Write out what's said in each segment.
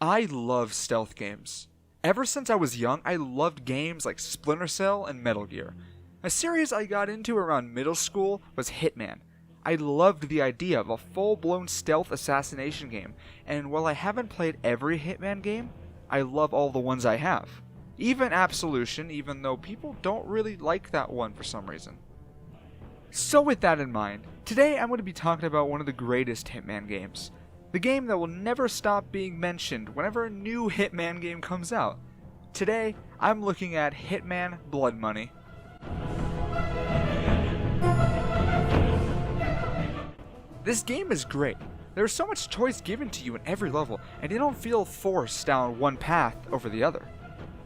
I love stealth games. Ever since I was young, I loved games like Splinter Cell and Metal Gear. A series I got into around middle school was Hitman. I loved the idea of a full-blown stealth assassination game, and while I haven't played every Hitman game, I love all the ones I have. Even Absolution, even though people don't really like that one for some reason. So with that in mind, today I'm going to be talking about one of the greatest Hitman games. The game that will never stop being mentioned whenever a new Hitman game comes out. Today, I'm looking at Hitman Blood Money. This game is great. There's so much choice given to you in every level, and you don't feel forced down one path over the other.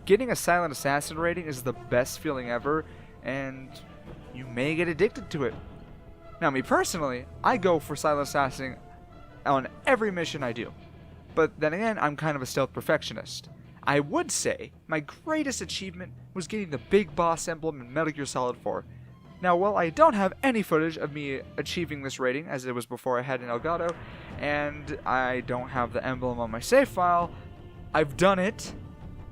Getting a Silent Assassin rating is the best feeling ever, and you may get addicted to it. Now, me personally, I go for Silent Assassin on every mission I do. But then again, I'm kind of a stealth perfectionist. I would say my greatest achievement was getting the big boss emblem in Metal Gear Solid 4. Now, while I don't have any footage of me achieving this rating, as it was before I had an Elgato, and I don't have the emblem on my save file, I've done it.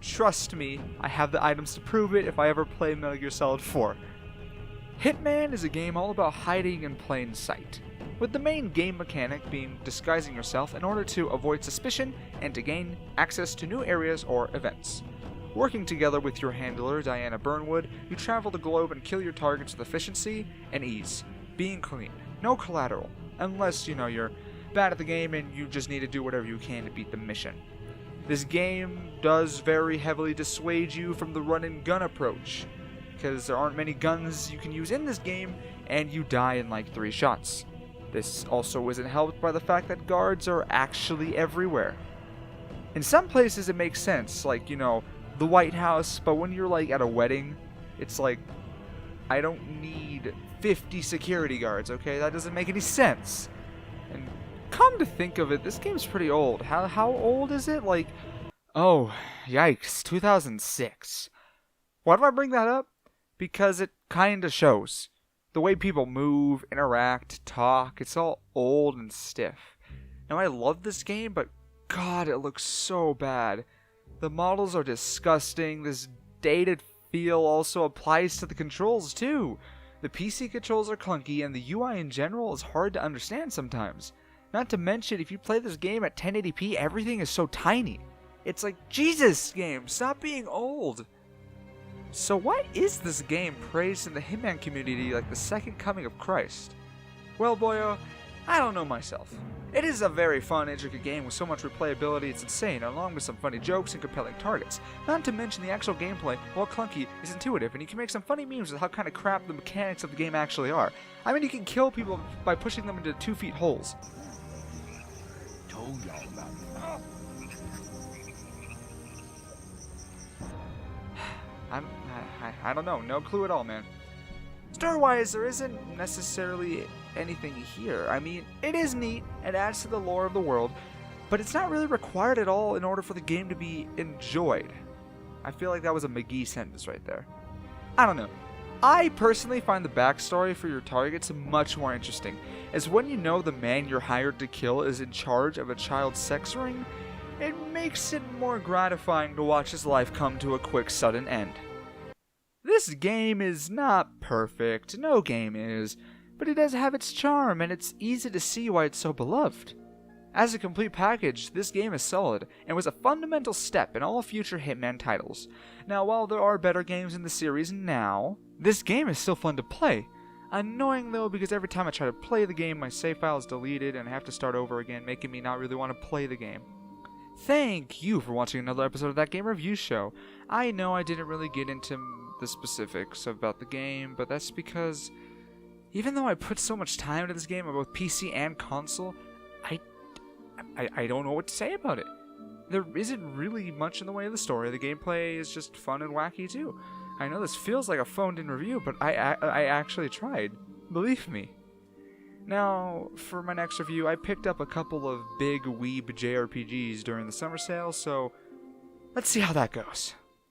Trust me, I have the items to prove it if I ever play Metal Gear Solid 4. Hitman is a game all about hiding in plain sight, with the main game mechanic being disguising yourself in order to avoid suspicion and to gain access to new areas or events. Working together with your handler, Diana Burnwood, you travel the globe and kill your targets with efficiency and ease, being clean, no collateral, unless, you're bad at the game and you just need to do whatever you can to beat the mission. This game does very heavily dissuade you from the run-and-gun approach, because there aren't many guns you can use in this game, and you die in like 3 shots. This also isn't helped by the fact that guards are actually everywhere. In some places it makes sense, like, the White House, but when you're like at a wedding, it's like, I don't need 50 security guards, okay? That doesn't make any sense. And come to think of it, this game's pretty old. How old is it? Like, oh, yikes, 2006. Why do I bring that up? Because it kinda shows. The way people move, interact, talk, it's all old and stiff. Now, I love this game, but God, it looks so bad. The models are disgusting. This dated feel also applies to the controls, too. The PC controls are clunky, and the UI in general is hard to understand sometimes. Not to mention, if you play this game at 1080p, everything is so tiny. It's like, Jesus, game, stop being old. So why is this game praised in the Hitman community like the second coming of Christ? Well, boyo, I don't know myself. It is a very fun, intricate game with so much replayability it's insane, along with some funny jokes and compelling targets. Not to mention the actual gameplay, while clunky, is intuitive, and you can make some funny memes with how kind of crap the mechanics of the game actually are. I mean, you can kill people by pushing them into 2-feet holes. Told y'all about it. I don't know. No clue at all, man. Story-wise, there isn't necessarily anything here. I mean, it is neat and adds to the lore of the world, but it's not really required at all in order for the game to be enjoyed. I feel like that was a McGee sentence right there. I don't know. I personally find the backstory for your targets much more interesting, as when you know the man you're hired to kill is in charge of a child's sex ring, it makes it more gratifying to watch his life come to a quick, sudden end. This game is not perfect, no game is, but it does have its charm, and it's easy to see why it's so beloved. As a complete package, this game is solid, and was a fundamental step in all future Hitman titles. Now, while there are better games in the series now, this game is still fun to play. Annoying though, because every time I try to play the game, my save file is deleted and I have to start over again, making me not really want to play the game. Thank you for watching another episode of That Game Review Show. I know I didn't really get into the specifics about the game, but that's because even though I put so much time into this game on both PC and console, I don't know what to say about it. There isn't really much in the way of the story. The gameplay is just fun and wacky too. I know this feels like a phoned-in review, but I actually tried. Believe me. Now, for my next review, I picked up a couple of big weeb JRPGs during the summer sale, so let's see how that goes.